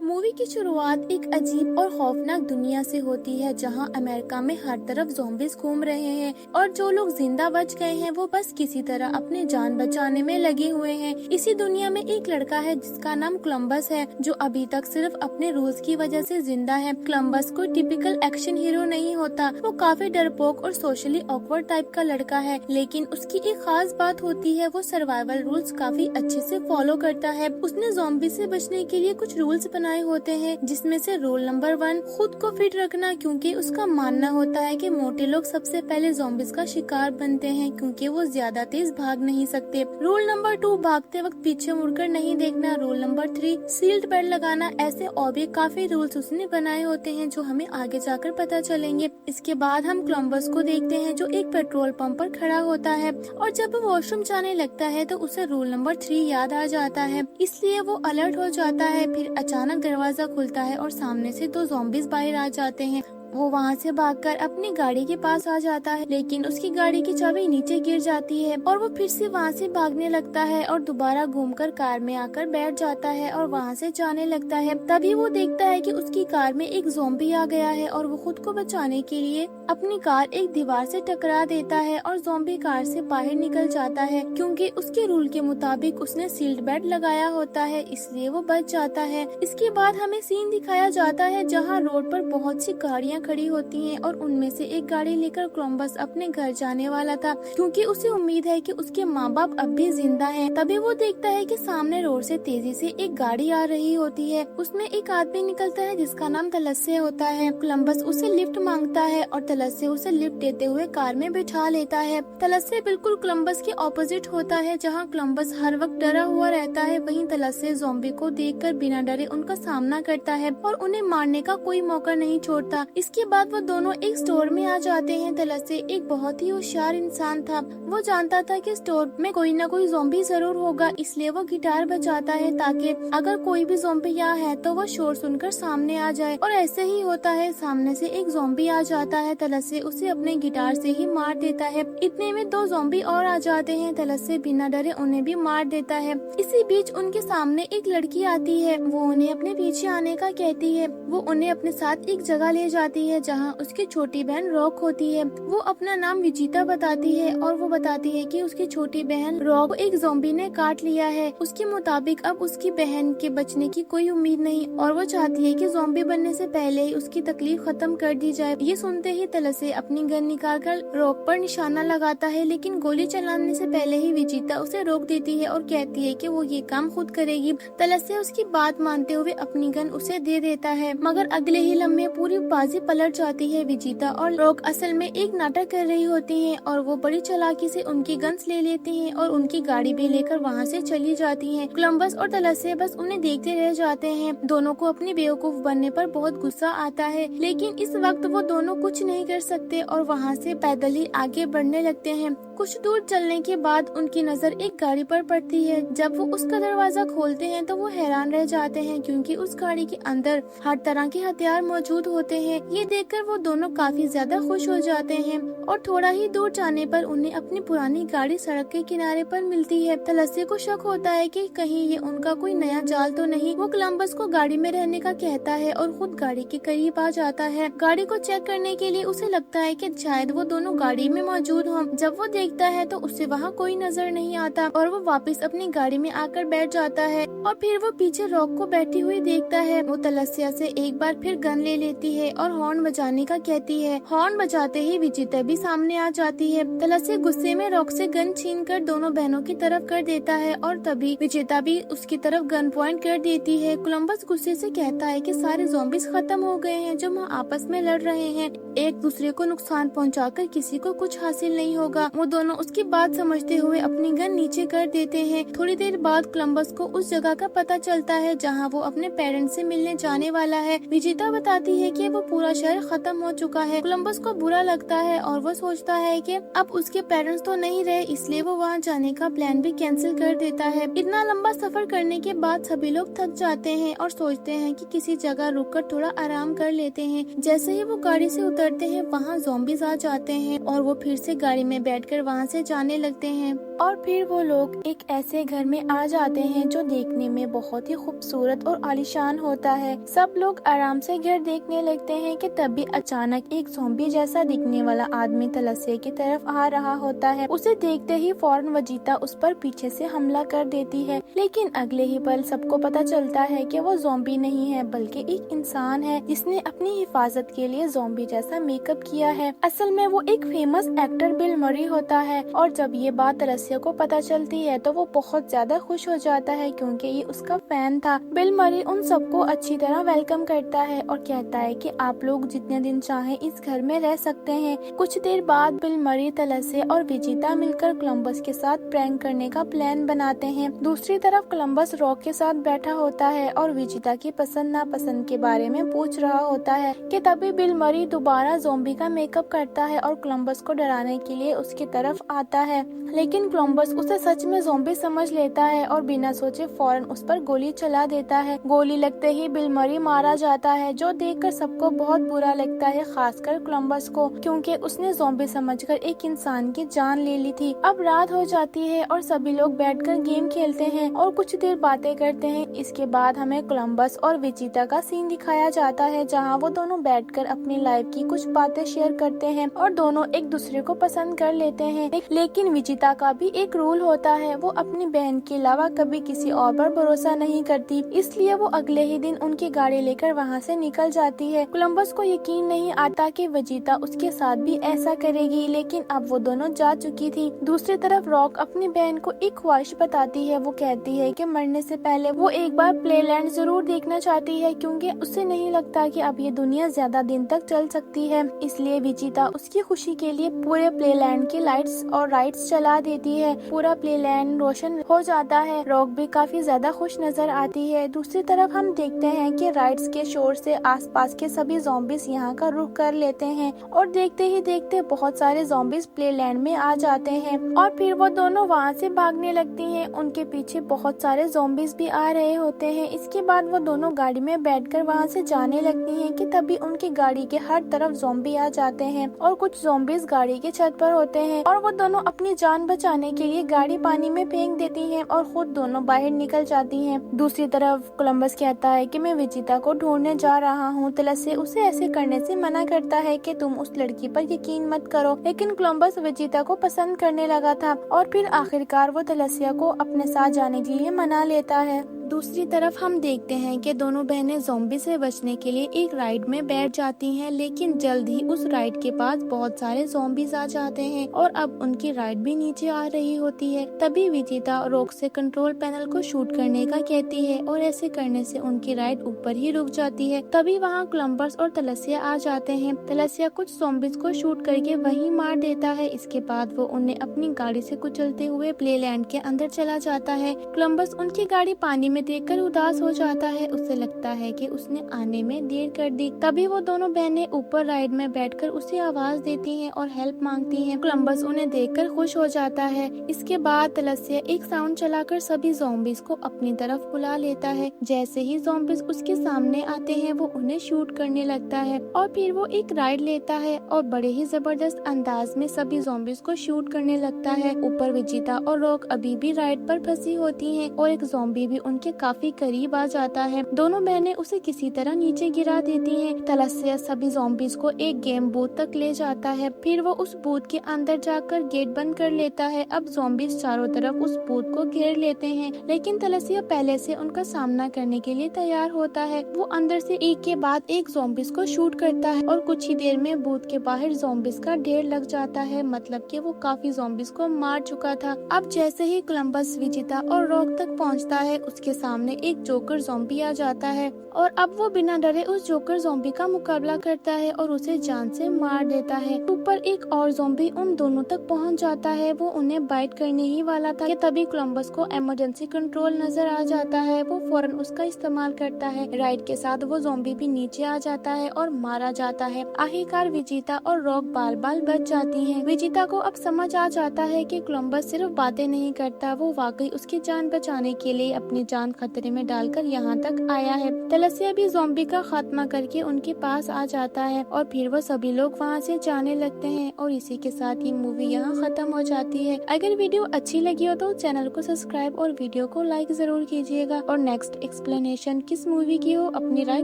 Movie की शुरुआत एक अजीब और खौफनाक दुनिया से होती है जहां अमेरिका में हर तरफ ज़ॉम्बीज़ घूम रहे हैं और जो लोग जिंदा बच गए हैं वो बस किसी तरह अपनी जान बचाने में लगे हुए हैं। इसी दुनिया में एक लड़का है जिसका नाम कोलंबस है, जो अभी तक सिर्फ अपने रूल्स की वजह से जिंदा है। कोलंबस कोई टिपिकल एक्शन हीरो नहीं होता, वो काफी डरपोक और सोशली ऑकवर्ड टाइप का लड़का है, लेकिन उसकी एक खास बात होती है, वो सर्वाइवल रूल्स काफी अच्छे से फॉलो करता है। उसने ज़ॉम्बी से बचने के लिए कुछ रूल्स बनाए होते हैं, जिसमें से रूल नंबर 1 खुद को फिट रखना, क्योंकि उसका मानना होता है कि मोटे लोग सबसे पहले ज़ॉम्बीज़ का शिकार बनते हैं क्योंकि वो ज्यादा तेज भाग नहीं सकते। रूल नंबर 2 भागते वक्त पीछे मुड़कर नहीं देखना। रूल नंबर 3 सीट बेल्ट लगाना। ऐसे और भी काफी रूल्स उसने बनाए होते हैं जो हमें आगे जाकर पता चलेंगे। इसके बाद हम कोलंबस को देखते हैं जो एक पेट्रोल पंप पर खड़ा होता है और जब वो वॉशरूम जाने लगता है तो उसे रूल नंबर 3 याद आ जाता है, इसलिए वो अलर्ट हो जाता है। फिर अचानक दरवाजा खुलता है और सामने से 2 ज़ॉम्बीज़ बाहर आ जाते हैं। वो वहाँ से भागकर अपनी गाड़ी के पास आ जाता है, लेकिन उसकी गाड़ी की चाबी नीचे गिर जाती है और वो फिर से वहाँ से भागने लगता है और दोबारा घूमकर कार में आकर बैठ जाता है और वहाँ से जाने लगता है। तभी वो देखता है कि उसकी कार में एक ज़ॉम्बी आ गया है और वो खुद को बचाने के लिए अपनी कार एक दीवार से टकरा देता है और ज़ॉम्बी कार से बाहर निकल जाता है। क्योंकि उसके रूल के मुताबिक उसने सीट बेल्ट लगाया होता है, इसलिए वो बच जाता है। इसके बाद हमें सीन दिखाया जाता है जहाँ रोड पर बहुत सी गाड़ियाँ खड़ी होती हैं और उनमें से एक गाड़ी लेकर कोलंबस अपने घर जाने वाला था, क्योंकि उसे उम्मीद है कि उसके माँ बाप अब भी जिंदा हैं। तभी वो देखता है कि सामने रोड से तेजी से एक गाड़ी आ रही होती है। उसमें एक आदमी निकलता है जिसका नाम तलस्से होता है। कोलंबस उसे लिफ्ट मांगता है और तलस्से उसे लिफ्ट देते हुए कार में बिठा लेता है। तलस्से बिल्कुल कोलंबस के ऑपोजिट होता है, जहाँ कोलंबस हर वक्त डरा हुआ रहता है, वहीं तलस्से ज़ॉम्बी को देखकर बिना डरे उनका सामना करता है और उन्हें मारने का कोई मौका नहीं छोड़ता। इसके बाद वो दोनों एक स्टोर में आ जाते हैं। तलस्से एक बहुत ही होशियार इंसान था, वो जानता था कि स्टोर में कोई न कोई ज़ॉम्बी जरूर होगा, इसलिए वो गिटार बजाता है ताकि अगर कोई भी ज़ॉम्बी यहाँ है तो वो शोर सुनकर सामने आ जाए। और ऐसे ही होता है, सामने से एक ज़ॉम्बी आ जाता है। तलस्से उसे अपने गिटार से ही मार देता है। इतने में 2 ज़ॉम्बी और आ जाते हैं। तलस्से बिना डरे उन्हें भी मार देता है। इसी बीच उनके सामने एक लड़की आती है, वो उन्हें अपने पीछे आने का कहती है। वो उन्हें अपने साथ एक जगह ले जाती है जहाँ उसकी छोटी बहन रॉक होती है। वो अपना नाम विजिता बताती है और वो बताती है कि उसकी छोटी बहन रॉक को एक ज़ॉम्बी ने काट लिया है। उसके मुताबिक अब उसकी बहन के बचने की कोई उम्मीद नहीं और वो चाहती है कि ज़ॉम्बी बनने से पहले ही उसकी तकलीफ खत्म कर दी जाए। ये सुनते ही तलस्से अपनी गन निकालकर रॉक पर निशाना लगाता है, लेकिन गोली चलाने से पहले ही विजिता उसे रोक देती है और कहती है कि वो ये काम खुद करेगी। तलस्से उसकी बात मानते हुए अपनी गन उसे दे देता है, मगर अगले ही लम्हे पूरी बाजी पलट जाती है। विजिता और रॉक असल में एक नाटक कर रही होती हैं और वो बड़ी चालाकी से उनकी गन्स ले लेती हैं और उनकी गाड़ी भी लेकर वहाँ से चली जाती हैं। कोलंबस और तलस्से बस उन्हें देखते रह जाते हैं। दोनों को अपनी बेवकूफ बनने पर बहुत गुस्सा आता है, लेकिन इस वक्त वो दोनों कुछ नहीं कर सकते और वहाँ से पैदल ही आगे बढ़ने लगते हैं। कुछ दूर चलने के बाद उनकी नजर एक गाड़ी पर पड़ती है। जब वो उसका दरवाजा खोलते हैं तो वो हैरान रह जाते हैं, क्योंकि उस गाड़ी के अंदर हर तरह के हथियार मौजूद होते हैं। ये देखकर वो दोनों काफी ज्यादा खुश हो जाते हैं और थोड़ा ही दूर जाने पर उन्हें अपनी पुरानी गाड़ी सड़क के किनारे पर मिलती है। तलस्से को शक होता है कि कहीं ये उनका कोई नया जाल तो नहीं। वो कोलंबस को गाड़ी में रहने का कहता है और खुद गाड़ी के करीब आ जाता है। गाड़ी को चेक करने के लिए उसे लगता है कि शायद वो दोनों गाड़ी में मौजूद हों। जब वो देखता है तो उसे वहाँ कोई नजर नहीं आता और वो वापस अपनी गाड़ी में आकर बैठ जाता है और फिर वो पीछे रॉक को बैठी हुई देखता है। वो तलस्से से एक बार फिर गन ले लेती है और हॉर्न बजाने का कहती है। हॉर्न बजाते ही विजिता भी सामने आ जाती है। तलस्से गुस्से में रॉक से गन छीनकर दोनों बहनों की तरफ कर देता है और तभी विजिता भी उसकी तरफ गन पॉइंट कर देती है। कोलंबस गुस्से से कहता है कि सारे ज़ॉम्बीज़ खत्म हो गए हैं जो वहाँ आपस में लड़ रहे हैं। एक दूसरे को नुकसान पहुँचाकर किसी को कुछ हासिल नहीं होगा। वो दोनों उसकी बात समझते हुए अपनी गन नीचे कर देते हैं। थोड़ी देर बाद कोलंबस को उस जगह का पता चलता है जहाँ वो अपने पेरेंट्स से मिलने जाने वाला है। विजिता बताती है कि वो पूरा शहर खत्म हो चुका है। कोलंबस को बुरा लगता है और वो सोचता है कि अब उसके पेरेंट्स तो नहीं रहे, इसलिए वो वहाँ जाने का प्लान भी कैंसिल कर देता है। इतना लंबा सफर करने के बाद सभी लोग थक जाते हैं और सोचते हैं कि किसी जगह रुककर थोड़ा आराम कर लेते हैं। जैसे ही वो गाड़ी से उतरते हैं वहाँ ज़ॉम्बीज़ आ जाते हैं और वो फिर से गाड़ी में बैठकर वहाँ से जाने लगते हैं। और फिर वो लोग एक ऐसे घर में आ जाते हैं जो देखने में बहुत ही खूबसूरत और आलीशान होता है। सब लोग आराम से घर देखने लगते हैं कि तभी अचानक एक ज़ॉम्बी जैसा दिखने वाला आदमी तलस्या की तरफ आ रहा होता है। उसे देखते ही फौरन वजीता उस पर पीछे से हमला कर देती है, लेकिन अगले ही पल सबको पता चलता है कि वो ज़ॉम्बी नहीं है बल्कि एक इंसान है जिसने अपनी हिफाजत के लिए ज़ॉम्बी जैसा मेकअप किया है। असल में वो एक फेमस एक्टर बिल मरी होता है। और जब ये बात तलस्या को पता चलती है तो वो बहुत ज्यादा खुश हो जाता है क्योंकि ये उसका फैन था। बिल मरी उन सबको अच्छी तरह वेलकम करता है और कहता है कि आप लोग जितने दिन चाहें इस घर में रह सकते हैं। कुछ देर बाद बिल मरी, तलस्या और विजिता मिलकर कोलंबस के साथ प्रैंक करने का प्लान बनाते हैं। दूसरी तरफ कोलंबस रॉक के साथ बैठा होता है और विजिता की पसंद नापसंद के बारे में पूछ रहा होता है कि तभी बिल मरी दोबारा ज़ॉम्बी का मेकअप करता है और कोलंबस को डराने के लिए उसकी तरफ आता है, लेकिन कोलंबस उसे सच में ज़ॉम्बी समझ लेता है और बिना सोचे फौरन उस पर गोली चला देता है। गोली लगते ही बिल मरी मारा जाता है, जो देखकर सबको बहुत बुरा लगता है, खासकर कोलंबस को, क्योंकि उसने ज़ॉम्बी समझकर एक इंसान की जान ले ली थी। अब रात हो जाती है और सभी लोग बैठकर गेम खेलते हैं और कुछ देर बातें करते हैं। इसके बाद हमें कोलंबस और विजिता का सीन दिखाया जाता है जहाँ वो दोनों बैठकर अपनी लाइफ की कुछ बातें शेयर करते हैं और दोनों एक दूसरे को पसंद कर लेते हैं। लेकिन विजिता का भी एक रूल होता है, वो अपनी बहन के अलावा कभी किसी और पर भरोसा नहीं करती, इसलिए वो अगले ही दिन उनकी गाड़ी लेकर वहाँ से निकल जाती है। कोलंबस को यकीन नहीं आता कि विजिता उसके साथ भी ऐसा करेगी, लेकिन अब वो दोनों जा चुकी थी। दूसरी तरफ रॉक अपनी बहन को एक ख्वाहिश बताती है। वो कहती है कि मरने से पहले वो एक बार प्लेलैंड जरूर देखना चाहती है क्योंकि उसे नहीं लगता कि अब ये दुनिया ज्यादा दिन तक चल सकती है। इसलिए विजिता उसकी खुशी के लिए पूरे प्लेलैंड की लाइट्स और राइड्स चला देती है। पूरा प्लेलैंड रोशन हो जाता है। रॉक भी काफी ज्यादा खुश नजर आती है। दूसरी तरफ हम देखते हैं कि राइड्स के शोर से आसपास के सभी ज़ॉम्बीज यहाँ का रुख कर लेते हैं और देखते ही देखते बहुत सारे ज़ॉम्बीज प्लेलैंड में आ जाते हैं और फिर वो दोनों वहाँ से भागने लगती हैं। उनके पीछे बहुत सारे ज़ॉम्बीज भी आ रहे होते हैं। इसके बाद वो दोनों गाड़ी में बैठकर वहाँ से जाने लगती हैं कि तभी उनकी गाड़ी के हर तरफ ज़ॉम्बी आ जाते हैं और कुछ ज़ॉम्बीज गाड़ी की छत पर होते हैं और वो दोनों अपनी जान बचाने के लिए गाड़ी पानी में फेंक देती हैं और खुद दोनों बाहर निकल जाती हैं। दूसरी तरफ कोलंबस कहता है कि मैं विजिता को ढूंढने जा रहा हूँ। तलस्या उसे ऐसे करने से मना करता है कि तुम उस लड़की पर यकीन मत करो, लेकिन कोलंबस विजिता को पसंद करने लगा था और फिर आखिरकार वो तलस्या को अपने साथ जाने के लिए मना लेता है। दूसरी तरफ हम देखते हैं कि दोनों बहनें ज़ॉम्बी से बचने के लिए एक राइड में बैठ जाती हैं, लेकिन जल्द ही उस राइड के पास बहुत सारे ज़ॉम्बीज आ जाते हैं और अब उनकी राइड भी नीचे आ रही होती है। तभी विजिता रॉक से कंट्रोल पैनल को शूट करने का कहती है और ऐसे करने से उनकी राइड ऊपर ही रुक जाती है। तभी वहाँ कोलंबस और तलस्या आ जाते हैं। तलस्या कुछ ज़ॉम्बीज को शूट करके वहीं मार देता है। इसके बाद वो उन्हें अपनी गाड़ी से कुचलते हुए प्लेलैंड के अंदर चला जाता है। कोलंबस उनकी गाड़ी पानी में देखकर उदास हो जाता है। उसे लगता है कि उसने आने में देर कर दी। तभी वो दोनों बहनें ऊपर राइड में बैठकर उसे आवाज देती हैं और हेल्प मांगती हैं। कोलंबस उन्हें देखकर खुश हो जाता है। इसके बाद तलस्या एक साउंड चलाकर सभी ज़ॉम्बीज को अपनी तरफ बुला लेता है। जैसे ही ज़ॉम्बीज उसके सामने आते हैं वो उन्हें शूट करने लगता है और फिर वो एक राइड लेता है और बड़े ही जबरदस्त अंदाज में सभी ज़ॉम्बीज को शूट करने लगता है। ऊपर विजिता और रॉक अभी भी राइड पर फंसी होती हैं और एक ज़ॉम्बी भी उनके काफी करीब आ जाता है। दोनों बहनें उसे किसी तरह नीचे गिरा देती हैं। तलस्या सभी ज़ॉम्बीज को एक गेम बूथ तक ले जाता है। फिर वो उस बूथ के अंदर जाकर गेट बंद कर लेता है। अब ज़ॉम्बीज चारों तरफ उस बूथ को घेर लेते हैं, लेकिन तलस्या पहले से उनका सामना करने के लिए तैयार होता है। वो अंदर से एक के बाद एक ज़ॉम्बीज को शूट करता है और कुछ ही देर में बूथ के बाहर ज़ॉम्बीज का ढेर लग जाता है, मतलब कि वो काफी ज़ॉम्बीज को मार चुका था। अब जैसे ही कोलंबस विजिता और रॉक तक पहुंचता है, उसके सामने एक जोकर ज़ॉम्बी आ जाता है और अब वो बिना डरे उस जोकर ज़ॉम्बी का मुकाबला करता है और उसे जान से मार देता है। ऊपर एक और ज़ॉम्बी उन दोनों तक पहुंच जाता है। वो उन्हें बाइट करने ही वाला था कि तभी कोलंबस को इमरजेंसी कंट्रोल नजर आ जाता है। वो फौरन उसका इस्तेमाल करता है। राइड के साथ वो ज़ॉम्बी भी नीचे आ जाता है और मारा जाता है। आखिरकार विजिता और रॉक बाल बाल बच जाती हैं। विजिता को अब समझ आ जाता है कि कोलंबस सिर्फ बातें नहीं करता, वो वाकई उसकी जान बचाने के लिए अपनी जान जान खतरे में डालकर यहाँ तक आया है। तलस्या भी ज़ॉम्बी का खात्मा करके उनके पास आ जाता है और फिर वो सभी लोग वहाँ से जाने लगते हैं और इसी के साथ ही मूवी यहाँ खत्म हो जाती है। अगर वीडियो अच्छी लगी हो तो चैनल को सब्सक्राइब और वीडियो को लाइक जरूर कीजिएगा और नेक्स्ट एक्सप्लेनेशन किस मूवी की हो अपनी राय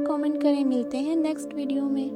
कमेंट करें। मिलते हैं नेक्स्ट वीडियो में।